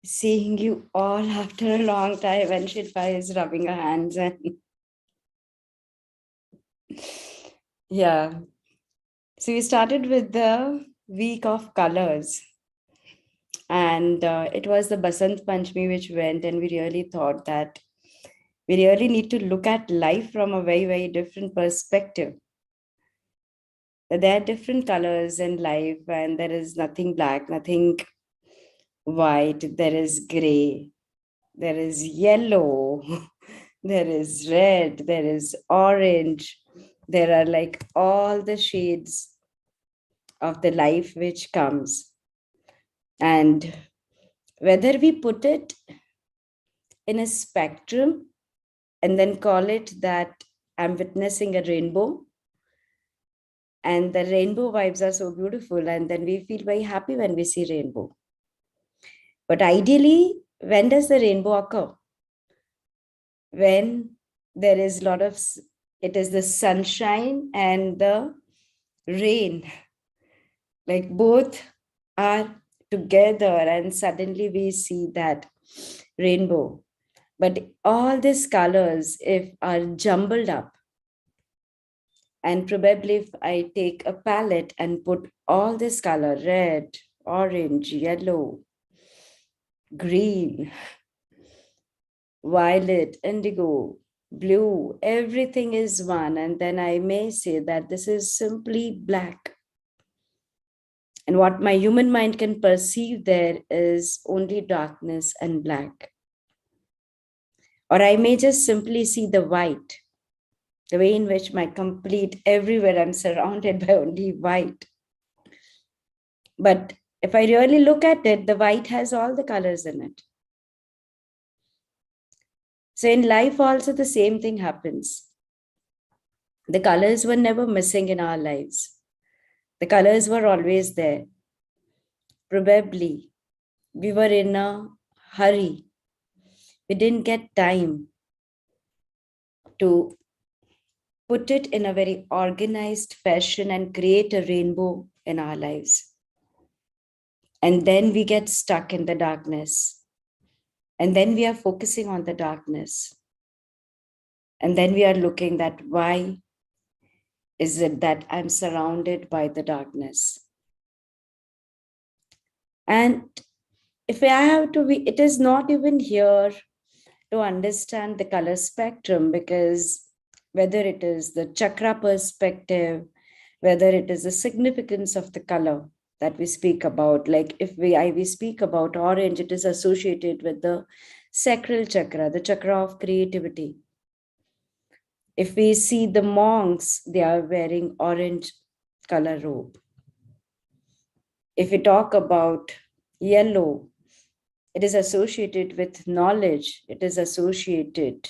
seeing you all after a long time, and Shilpa is rubbing her hands and yeah. So we started with the week of colors, and it was the Basant Panchami which went, and we really thought that we really need to look at life from a very, very different perspective. That there are different colors in life, and there is nothing black, nothing white, there is gray, there is yellow, there is red, there is orange, there are like all the shades of the life which comes. And whether we put it in a spectrum and then call it that I'm witnessing a rainbow, and the rainbow vibes are so beautiful, and then we feel very happy when we see rainbow. But ideally, when does the rainbow occur? When there is a lot of, it is the sunshine and the rain, like both are together, and suddenly we see that rainbow. But all these colors, if are jumbled up, and probably if I take a palette and put all this color, red, orange, yellow, green, violet, indigo, blue, everything is one. And then I may say that this is simply black. And what my human mind can perceive there is only darkness and black. Or I may just simply see the white, the way in which my complete, everywhere I'm surrounded by only white. But if I really look at it, the white has all the colors in it. So in life also the same thing happens. The colors were never missing in our lives. The colors were always there. Probably we were in a hurry. We didn't get time to put it in a very organized fashion and create a rainbow in our lives. And then we get stuck in the darkness. And then we are focusing on the darkness. And then we are looking at why is it that I'm surrounded by the darkness? And if I have to be, it is not even here to understand the color spectrum, because whether it is the chakra perspective, whether it is the significance of the color that we speak about, like if we speak about orange, it is associated with the sacral chakra, the chakra of creativity. If we see the monks, they are wearing orange color robe. If we talk about yellow, it is associated with knowledge. It is associated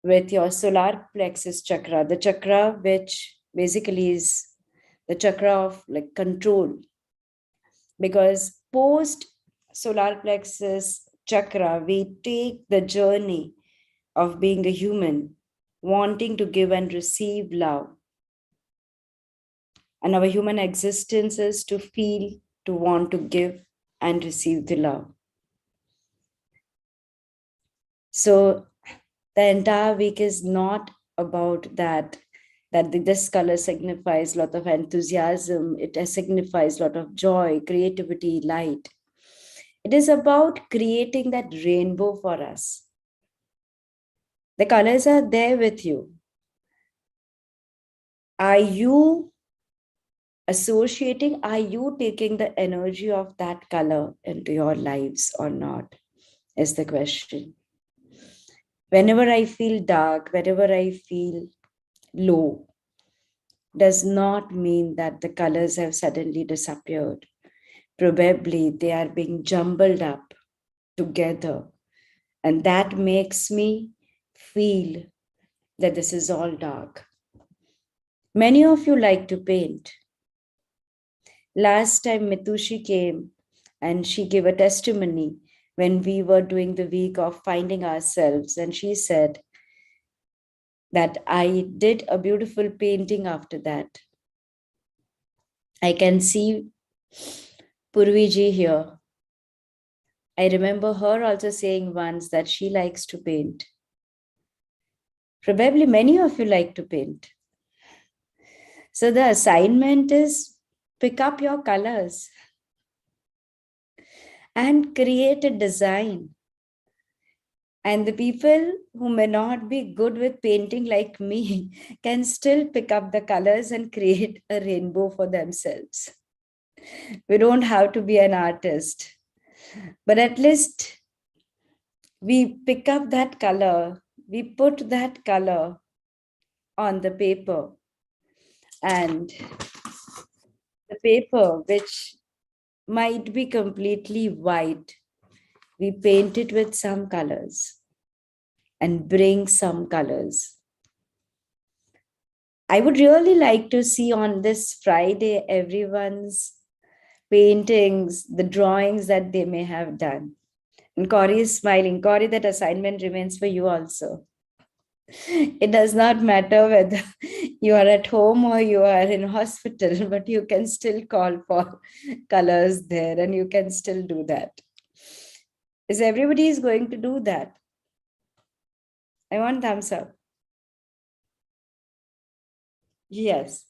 with your solar plexus chakra, the chakra which basically is the chakra of like control. Because post solar plexus chakra, we take the journey of being a human, wanting to give and receive love. And our human existence is to feel, to want to give and receive the love. So the entire week is not about that this color signifies a lot of enthusiasm, it signifies a lot of joy, creativity, light. It is about creating that rainbow for us. The colors are there with you. Are you associating, are you taking the energy of that color into your lives or not, is the question. Whenever I feel dark, whenever I feel low, does not mean that the colors have suddenly disappeared. Probably they are being jumbled up together. And that makes me feel that this is all dark. Many of you like to paint. Last time Mitushi came and she gave a testimony when we were doing the week of finding ourselves. And she said that I did a beautiful painting after that. I can see Purviji here. I remember her also saying once that she likes to paint. Probably many of you like to paint. So the assignment is pick up your colors and create a design. And the people who may not be good with painting like me can still pick up the colors and create a rainbow for themselves. We don't have to be an artist, but at least we pick up that color, we put that color on the paper, and the paper, which might be completely white, we paint it with some colors and bring some colors. I would really like to see on this Friday everyone's paintings, the drawings that they may have done. And Corey is smiling. Corey, that assignment remains for you also. It does not matter whether you are at home or you are in hospital, but you can still call for colors there and you can still do that. Is everybody is going to do that? I want thumbs up. Yes.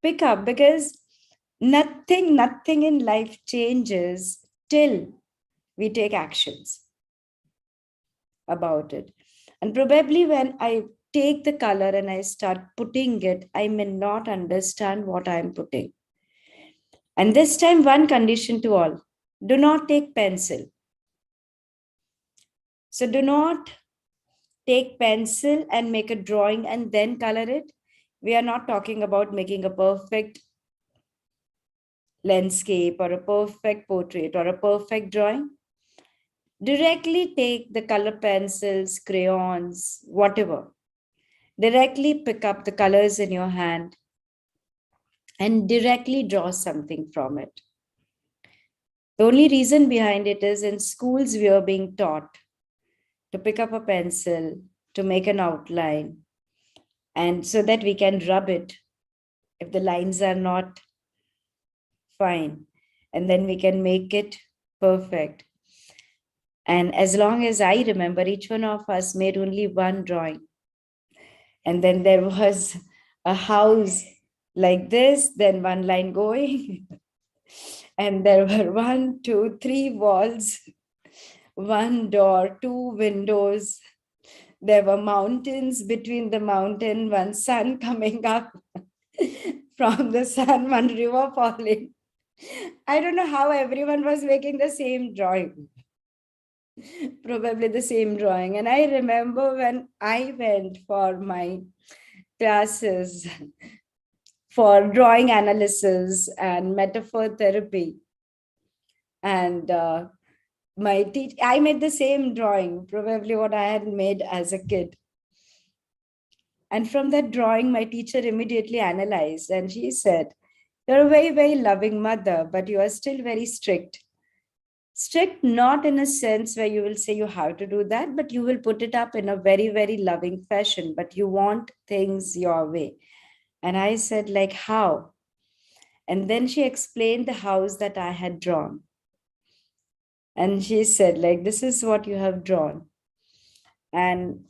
Pick up, because nothing in life changes till we take actions about it. And probably when I take the color and I start putting it, I may not understand what I'm putting. And this time, one condition to all: do not take pencil. So do not take pencil and make a drawing and then color it. We are not talking about making a perfect landscape or a perfect portrait or a perfect drawing. Directly take the color pencils, crayons, whatever. Directly pick up the colors in your hand and directly draw something from it. The only reason behind it is in schools we are being taught to pick up a pencil, to make an outline, and so that we can rub it if the lines are not fine, and then we can make it perfect. And as long as I remember, each one of us made only one drawing. And then there was a house like this, then one line going, and there were 1, 2, 3 walls, one door, two windows. There were mountains, between the mountain, one sun coming up, from the sun, one river falling. I don't know how everyone was making the same drawing. Probably the same drawing. And I remember when I went for my classes for drawing analysis and metaphor therapy, and I made the same drawing, probably what I had made as a kid. And from that drawing, my teacher immediately analyzed and she said, "You're a very, very loving mother, but you are still very strict." Strict, not in a sense where you will say you have to do that, but you will put it up in a very, very loving fashion, but you want things your way. And I said, like, how? And then she explained the house that I had drawn. And she said, like, this is what you have drawn. And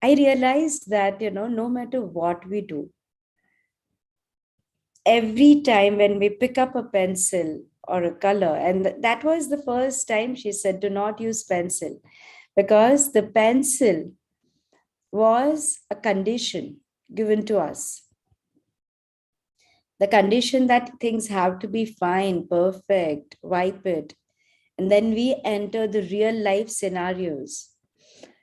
I realized that, no matter what we do, every time when we pick up a pencil or a color, and that was the first time she said, do not use pencil, because the pencil was a condition given to us. The condition that things have to be fine, perfect, wipe it. And then we enter the real life scenarios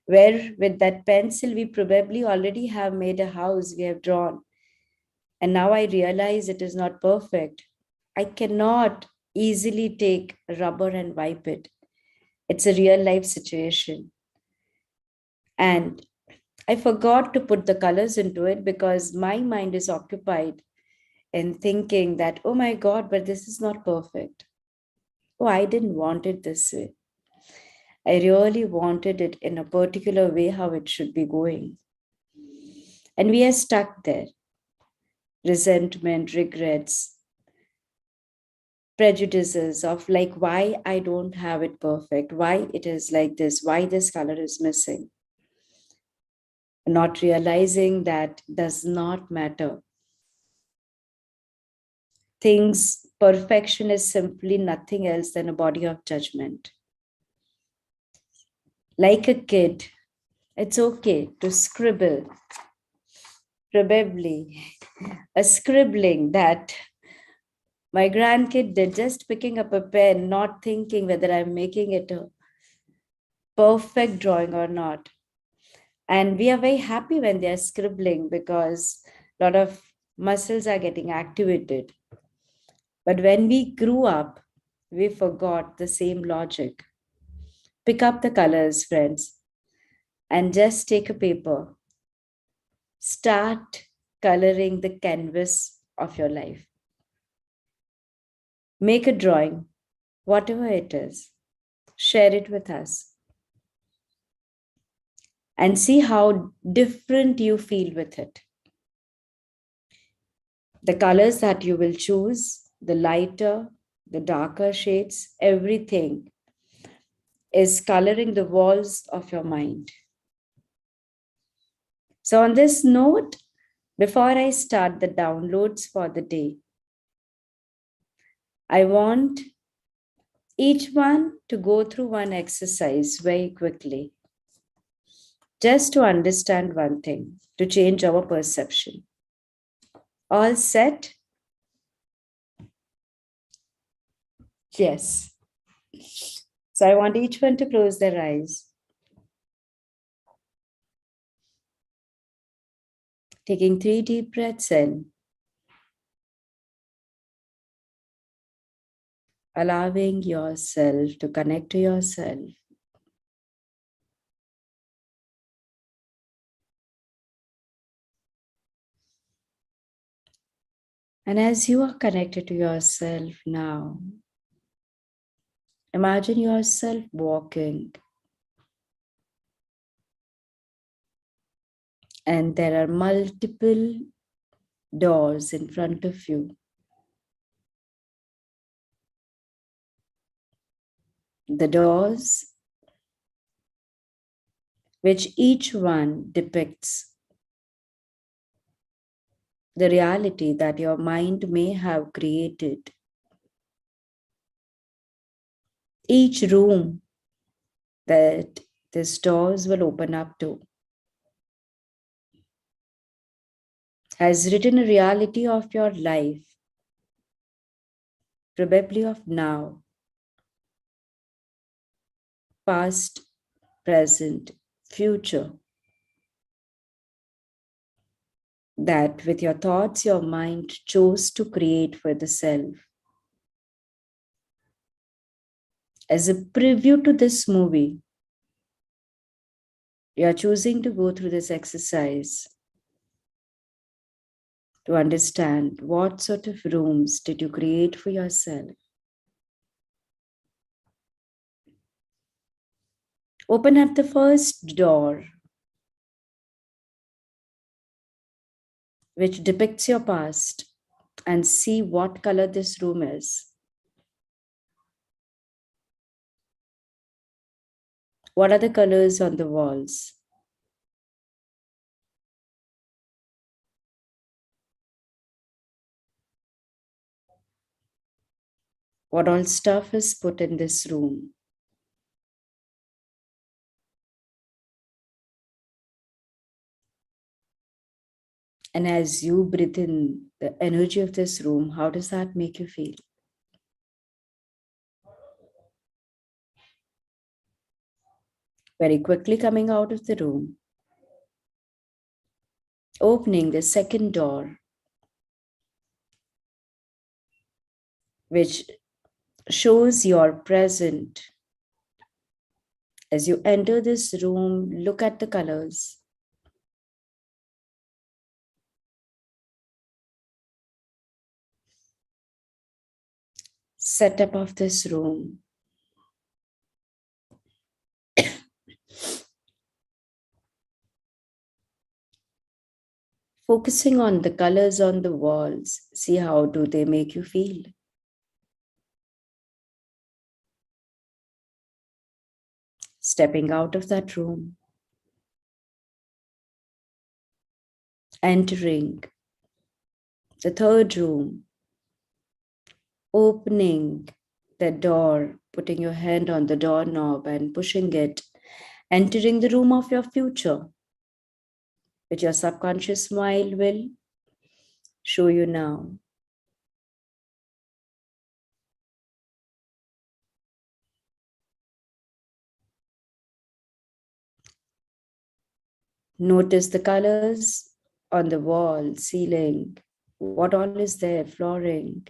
where with that pencil, we probably already have made a house we have drawn. And now I realize it is not perfect. I cannot easily take rubber and wipe it. It's a real life situation. And I forgot to put the colors into it because my mind is occupied in thinking that, oh my God, but this is not perfect. Oh, I didn't want it this way. I really wanted it in a particular way, how it should be going. And we are stuck there. Resentment, regrets. prejudices of like why I don't have it perfect, why it is like this, why this color is missing. Not realizing that does not matter. Things, perfection is simply nothing else than a body of judgment. Like a kid, it's okay to scribble, probably a scribbling that my grandkid did, just picking up a pen, not thinking whether I'm making it a perfect drawing or not. And we are very happy when they are scribbling because a lot of muscles are getting activated. But when we grew up, we forgot the same logic. Pick up the colors, friends, and just take a paper. Start coloring the canvas of your life. Make a drawing, whatever it is. Share it with us and see how different you feel with it. The colors that you will choose, the lighter, the darker shades, everything is coloring the walls of your mind. So, on this note, before I start the downloads for the day, I want each one to go through one exercise very quickly, just to understand one thing, to change our perception. All set? Yes. So I want each one to close their eyes, taking 3 deep breaths in, allowing yourself to connect to yourself. And as you are connected to yourself now, imagine yourself walking, and there are multiple doors in front of you. The doors, which each one depicts the reality that your mind may have created. Each room that these doors will open up to has written a reality of your life, probably of now, past, present, future. That with your thoughts, your mind chose to create for the self. As a preview to this movie, you are choosing to go through this exercise to understand what sort of rooms did you create for yourself. Open up the first door, which depicts your past, and see what color this room is. What are the colors on the walls? What all stuff is put in this room? And as you breathe in the energy of this room, how does that make you feel? Very quickly coming out of the room, opening the second door, which shows your present. As you enter this room, look at the colors. Setup of this room. Focusing on the colors on the walls, see how do they make you feel. Stepping out of that room, entering the third room, opening the door, putting your hand on the doorknob and pushing it, entering the room of your future, which your subconscious mind will show you now. Notice the colors on the wall, ceiling, what all is there, flooring.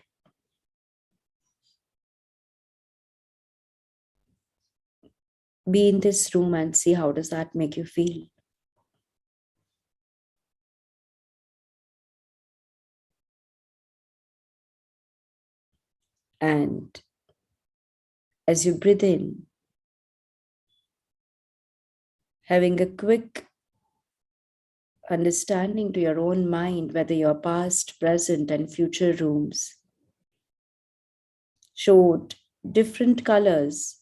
Be in this room and see how does that make you feel. And as you breathe in, having a quick understanding to your own mind whether your past, present, and future rooms showed different colors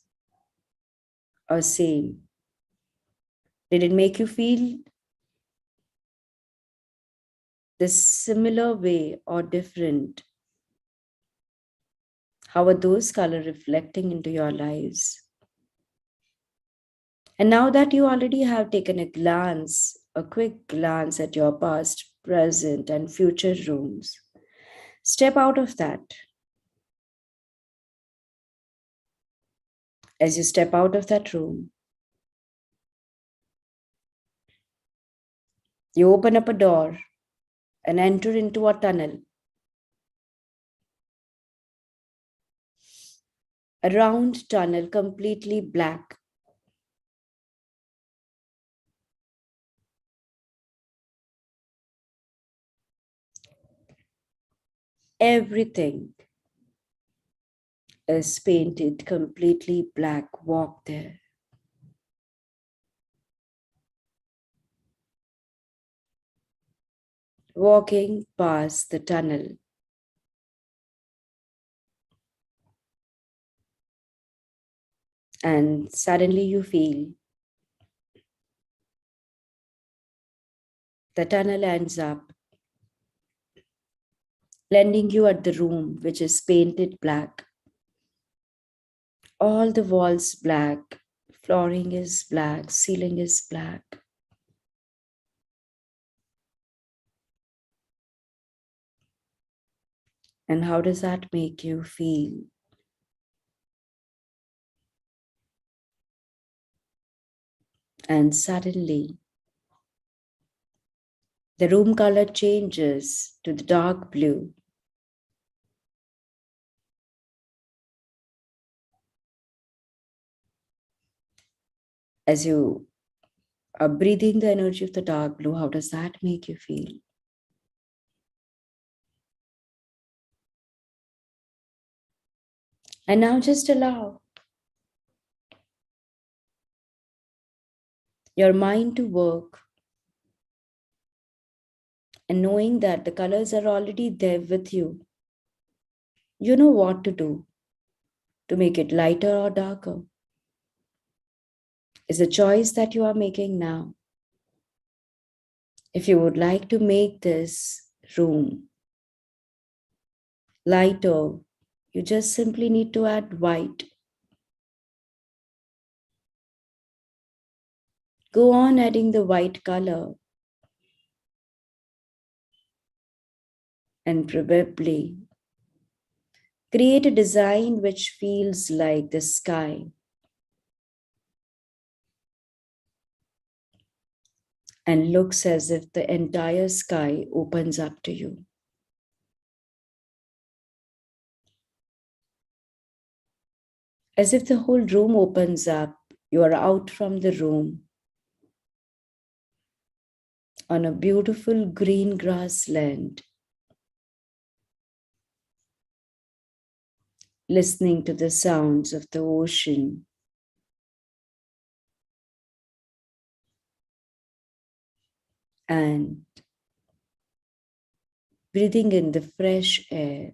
or same. Did it make you feel the similar way or different? How are those colors reflecting into your lives? And now that you already have taken a glance, a quick glance at your past, present, and future rooms, step out of that. As you step out of that room, you open up a door and enter into a tunnel. A round tunnel, completely black. Everything is painted completely black. Walk there. Walking past the tunnel, and suddenly you feel the tunnel ends up landing you at the room which is painted black. All the walls black, flooring is black, ceiling is black. And how does that make you feel? And suddenly, the room color changes to the dark blue. As you are breathing the energy of the dark blue, how does that make you feel? And now just allow your mind to work, and knowing that the colors are already there with you, you know what to do to make it lighter or darker. It's a choice that you are making now. If you would like to make this room lighter, you just simply need to add white. Go on adding the white color, and probably create a design which feels like the sky and looks as if the entire sky opens up to you. As if the whole room opens up, you are out from the room on a beautiful green grassland, listening to the sounds of the ocean, and breathing in the fresh air.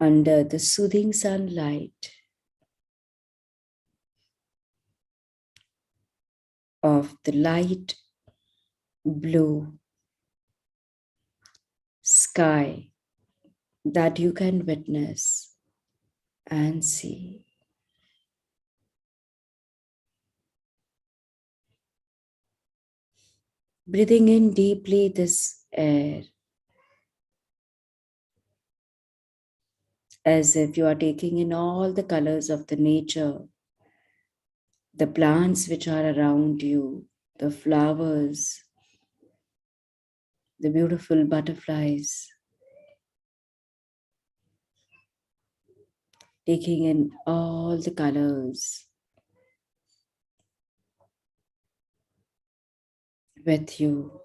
under the soothing sunlight of the light blue sky that you can witness and see. Breathing in deeply this air as if you are taking in all the colors of the nature, the plants which are around you, the flowers, the beautiful butterflies, taking in all the colors with you.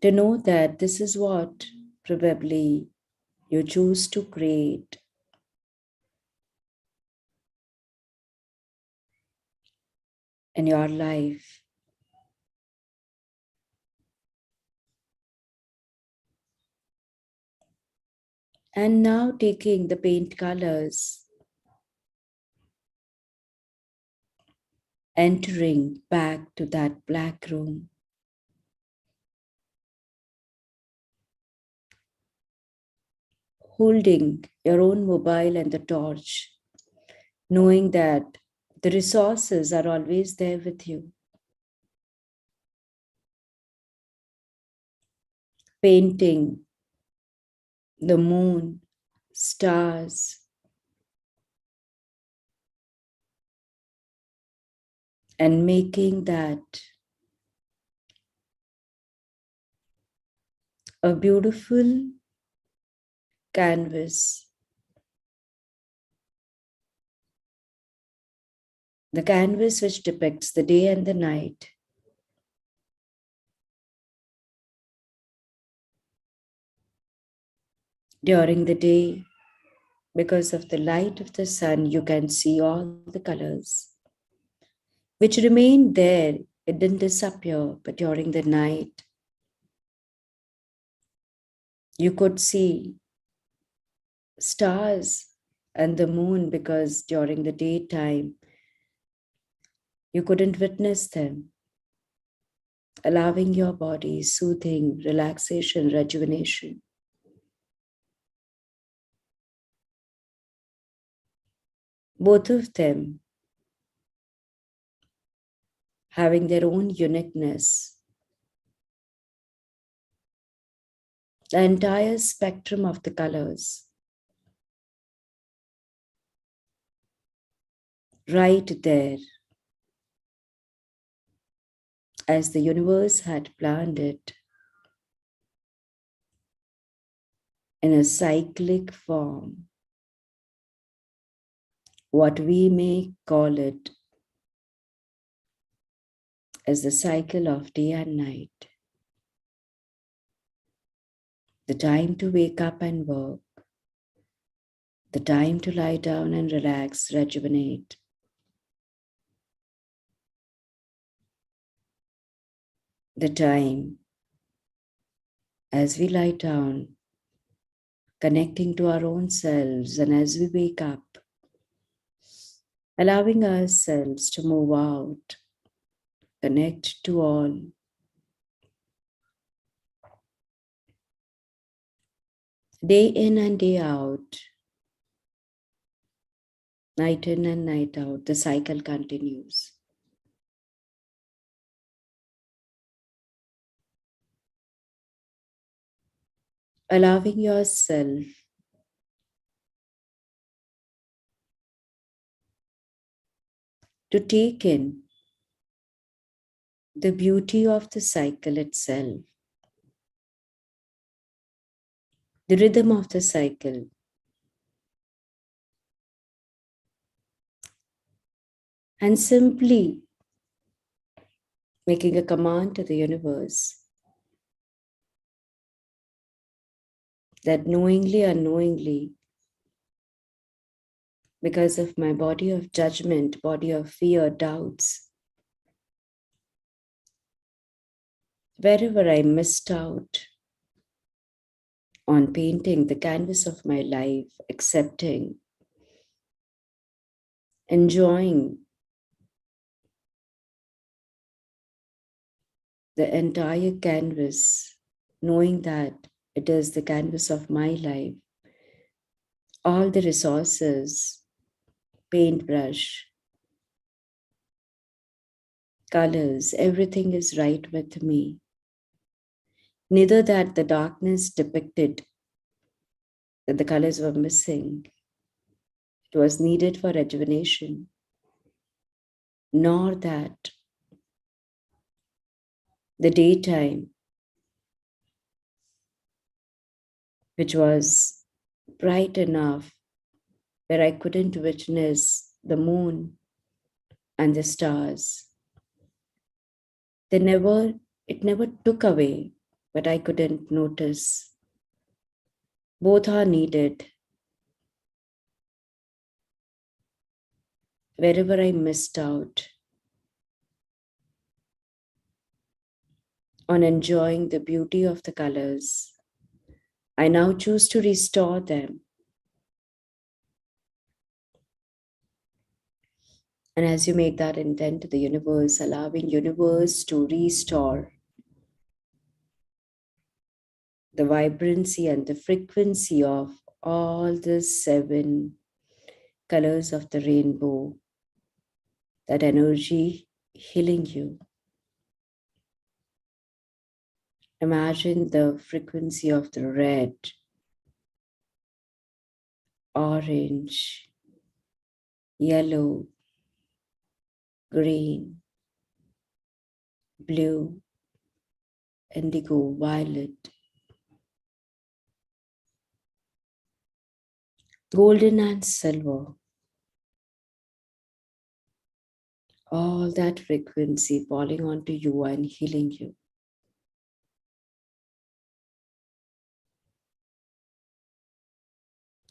To know that this is what probably you choose to create in your life. And now taking the paint colors, entering back to that black room, holding your own mobile and the torch, knowing that the resources are always there with you. Painting the moon, stars, and making that a beautiful canvas. The canvas which depicts the day and the night. During the day, because of the light of the sun, you can see all the colors which remain there. It didn't disappear, but during the night, you could see stars and the moon because during the daytime, you couldn't witness them, allowing your body soothing, relaxation, rejuvenation. Both of them having their own uniqueness. The entire spectrum of the colors, right there, as the universe had planned it, in a cyclic form, what we may call it as the cycle of day and night, the time to wake up and work, the time to lie down and relax, rejuvenate, the time as we lie down, connecting to our own selves, and as we wake up, allowing ourselves to move out, connect to all, day in and day out, night in and night out, the cycle continues. Allowing yourself to take in the beauty of the cycle itself, the rhythm of the cycle, and simply making a command to the universe that knowingly, unknowingly, because of my body of judgment, body of fear, doubts, Wherever I missed out on painting the canvas of my life, accepting, enjoying the entire canvas, knowing that it is the canvas of my life, all the resources, paintbrush, colors, everything is right with me. Neither that the darkness depicted that the colors were missing, it was needed for rejuvenation, nor that the daytime, which was bright enough where I couldn't witness the moon and the stars. They never, it never took away, but I couldn't notice. Both are needed. Wherever I missed out on enjoying the beauty of the colors, I now choose to restore them. And as you make that intent to the universe, allowing universe to restore the vibrancy and the frequency of all the 7 colors of the rainbow, that energy healing you. Imagine the frequency of the red, orange, yellow, green, blue, indigo, violet, golden and silver. All that frequency falling onto you and healing you.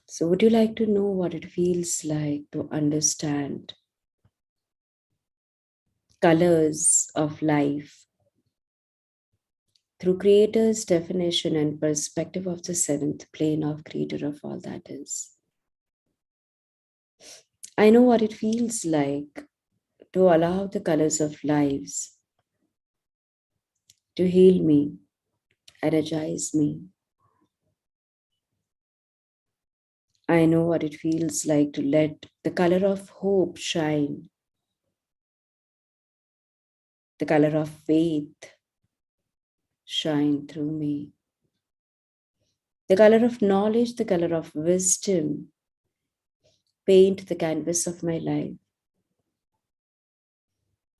So would you like to know what it feels like to understand colors of life through Creator's definition and perspective of the 7th plane of Creator of all that is? I know what it feels like to allow the colors of lives to heal me, energize me. I know what it feels like to let the color of hope shine, the color of faith shine through me, the color of knowledge, the color of wisdom paint the canvas of my life,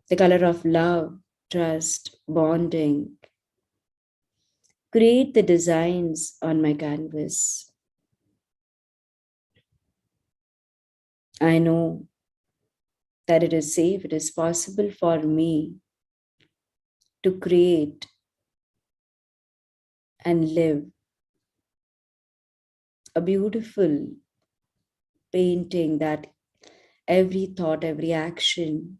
the color of love, trust, bonding create the designs on my canvas. I know that it is safe, it is possible for me to create and live a beautiful painting that every thought, every action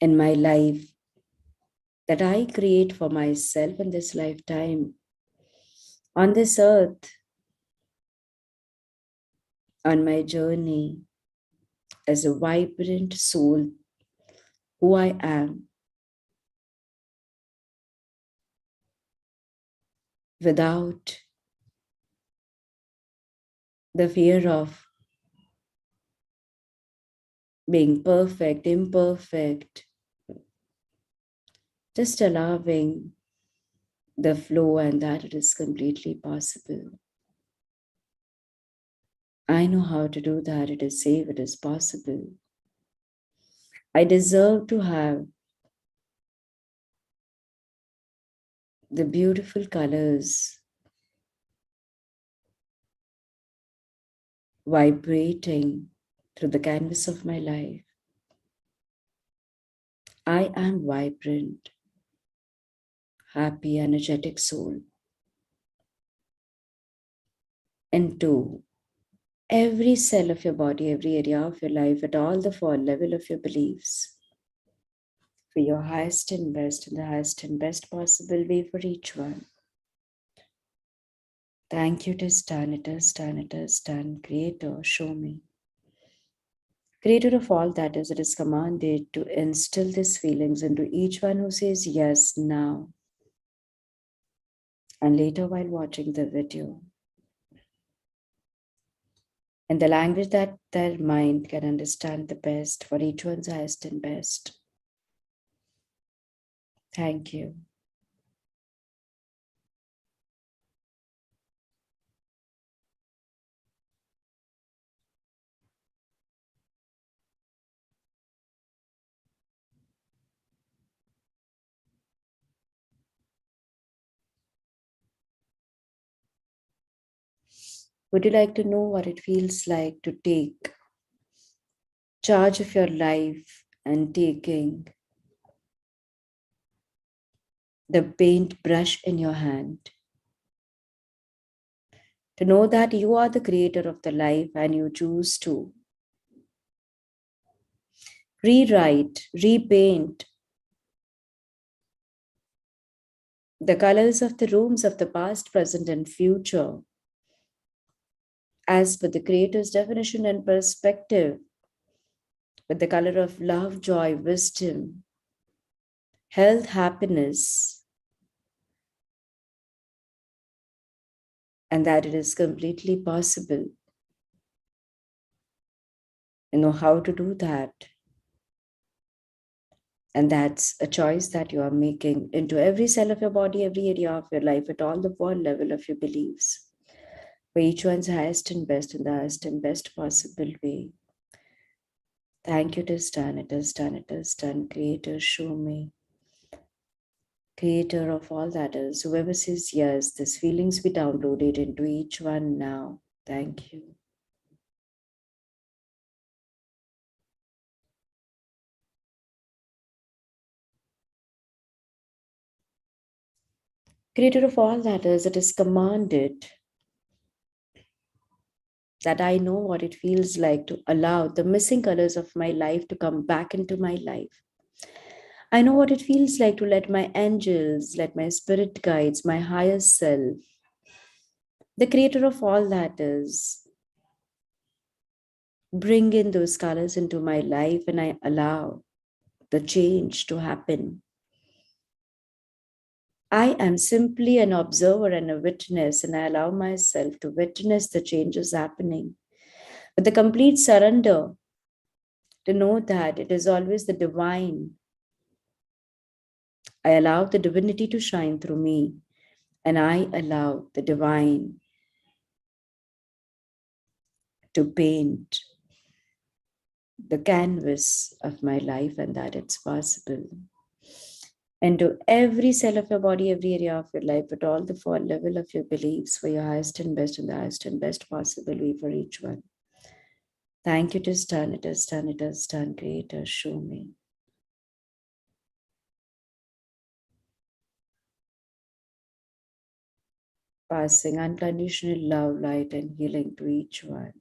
in my life that I create for myself in this lifetime, on this earth, on my journey as a vibrant soul, who I am, without the fear of being perfect, imperfect, just allowing the flow and that it is completely possible. I know how to do that. It is safe, it is possible. I deserve to have the beautiful colors vibrating through the canvas of my life. I am vibrant, happy, energetic soul. Into every cell of your body, every area of your life, at all the 4 level of your beliefs. for your highest and best, in the highest and best possible way for each one. Thank you, it is done, it is done, it is done. Creator, show me. Creator of all that is, it is commanded to instill these feelings into each one who says yes now. And later while watching the video, in the language that their mind can understand the best for each one's highest and best. Thank you. Would you like to know what it feels like to take charge of your life and taking the paintbrush in your hand? To know that you are the creator of the life and you choose to rewrite, repaint the colors of the rooms of the past, present, and future as per the creator's definition and perspective, with the color of love, joy, wisdom, health, happiness, and that it is completely possible. You know how to do that. And that's a choice that you are making into every cell of your body, every area of your life, at all the one level of your beliefs, for each one's highest and best in the highest and best possible way. Thank you, it is done, it is done, it is done. Creator, show me. Creator of all that is, whoever says yes, these feelings be downloaded into each one now. Thank you. Creator of all that is, it is commanded that I know what it feels like to allow the missing colors of my life to come back into my life. I know what it feels like to let my angels, let my spirit guides, my higher self, the creator of all that is, bring in those colors into my life and I allow the change to happen. I am simply an observer and a witness, and I allow myself to witness the changes happening with the complete surrender, to know that it is always the divine. I allow the divinity to shine through me, and I allow the divine to paint the canvas of my life, and that it's possible. And to every cell of your body, every area of your life, at all the four level of your beliefs, for your highest and best and the highest and best possible way for each one. Thank you, it is done, it is done, it is done. Creator, show me. Passing unconditional love, light, and healing to each one.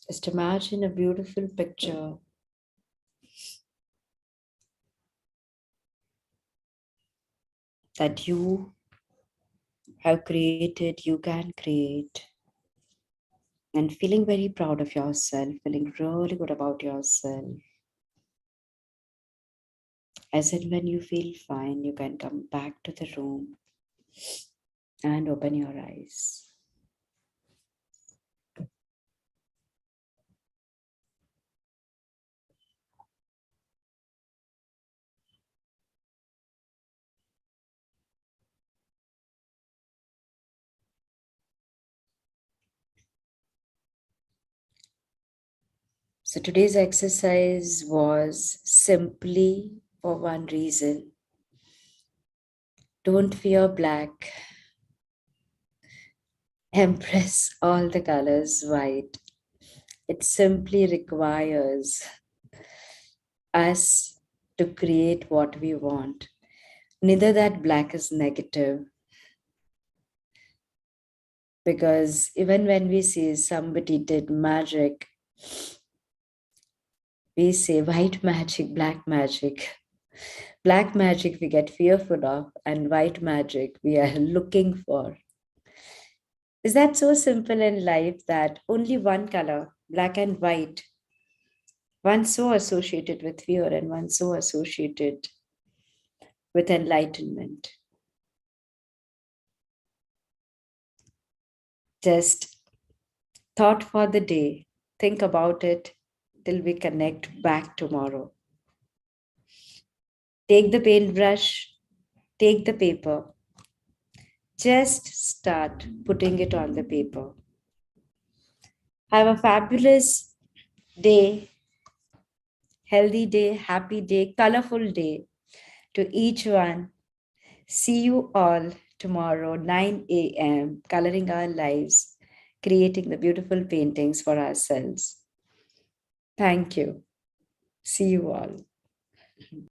Just imagine a beautiful picture that you have created, you can create, and feeling very proud of yourself, feeling really good about yourself. As in, when you feel fine, you can come back to the room and open your eyes. So today's exercise was simply for one reason. Don't fear black. embrace all the colors white. It simply requires us to create what we want. Neither that black is negative, because even when we say somebody did magic, we say white magic, black magic. Black magic we get fearful of, and white magic we are looking for. Is that so simple in life that only one color, black and white, one so associated with fear and one so associated with enlightenment? Just thought for the day. Think about it till we connect back tomorrow. Take the paintbrush, take the paper, just start putting it on the paper. Have a fabulous day, healthy day, happy day, colorful day to each one. See you all tomorrow, 9 a.m., coloring our lives, creating the beautiful paintings for ourselves. Thank you. See you all.